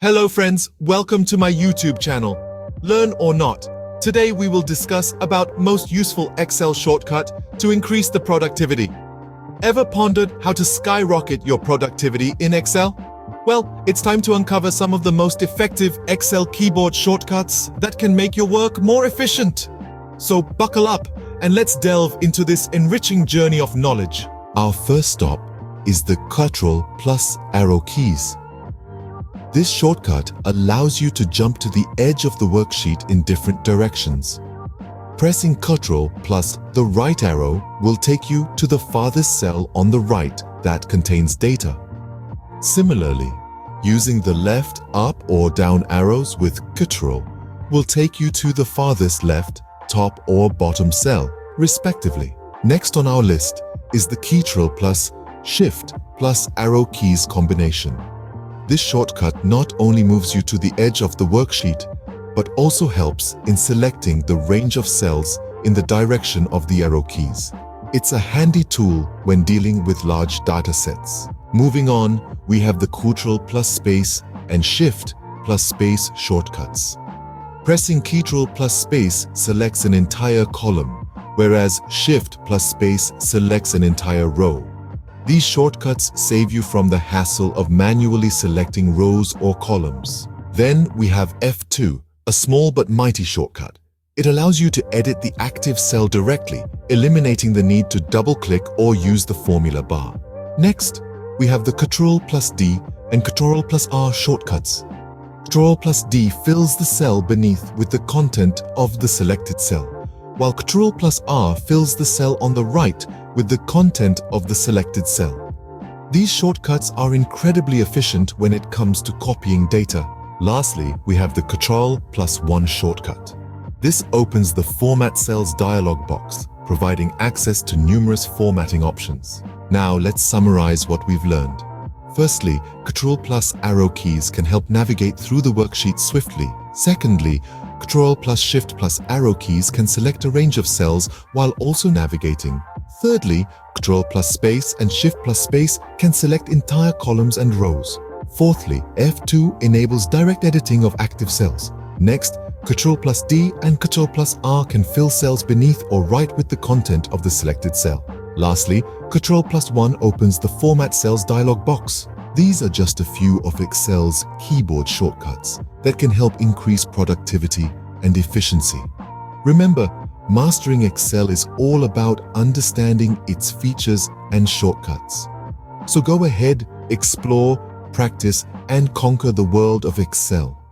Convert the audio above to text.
Hello friends, welcome to my YouTube channel. Learn or not. Today we will discuss about most useful Excel shortcut to increase the productivity. Ever pondered how to skyrocket your productivity in Excel? Well, it's time to uncover some of the most effective Excel keyboard shortcuts that can make your work more efficient. So buckle up and let's delve into this enriching journey of knowledge. Our first stop is the Ctrl plus Arrow keys. This shortcut allows you to jump to the edge of the worksheet in different directions. Pressing Ctrl plus the right arrow will take you to the farthest cell on the right that contains data. Similarly, using the left up or down arrows with Ctrl will take you to the farthest left, top or bottom cell, respectively. Next on our list is the Ctrl plus Shift plus Arrow keys combination. This shortcut not only moves you to the edge of the worksheet, but also helps in selecting the range of cells in the direction of the arrow keys. It's a handy tool when dealing with large data sets. Moving on, we have the Ctrl plus space and Shift plus space shortcuts. Pressing Ctrl plus space selects an entire column, whereas Shift plus space selects an entire row. These shortcuts save you from the hassle of manually selecting rows or columns. Then we have F2, a small but mighty shortcut. It allows you to edit the active cell directly, eliminating the need to double-click or use the formula bar. Next, we have the Ctrl plus D and Ctrl plus R shortcuts. Ctrl plus D fills the cell beneath with the content of the selected cell, while Ctrl plus R fills the cell on the right with the content of the selected cell. These shortcuts are incredibly efficient when it comes to copying data. Lastly, we have the Ctrl plus 1 shortcut. This opens the Format Cells dialog box, providing access to numerous formatting options. Now let's summarize what we've learned. Firstly, Ctrl plus Arrow keys can help navigate through the worksheet swiftly. Secondly, Ctrl plus Shift plus Arrow keys can select a range of cells while also navigating. Thirdly, Ctrl plus space and Shift plus space can select entire columns and rows. Fourthly, F2 enables direct editing of active cells. Next, Ctrl plus D and Ctrl plus R can fill cells beneath or right with the content of the selected cell. Lastly, Ctrl plus 1 opens the Format Cells dialog box. These are just a few of Excel's keyboard shortcuts that can help increase productivity and efficiency. Remember, mastering Excel is all about understanding its features and shortcuts. So go ahead, explore, practice, and conquer the world of Excel.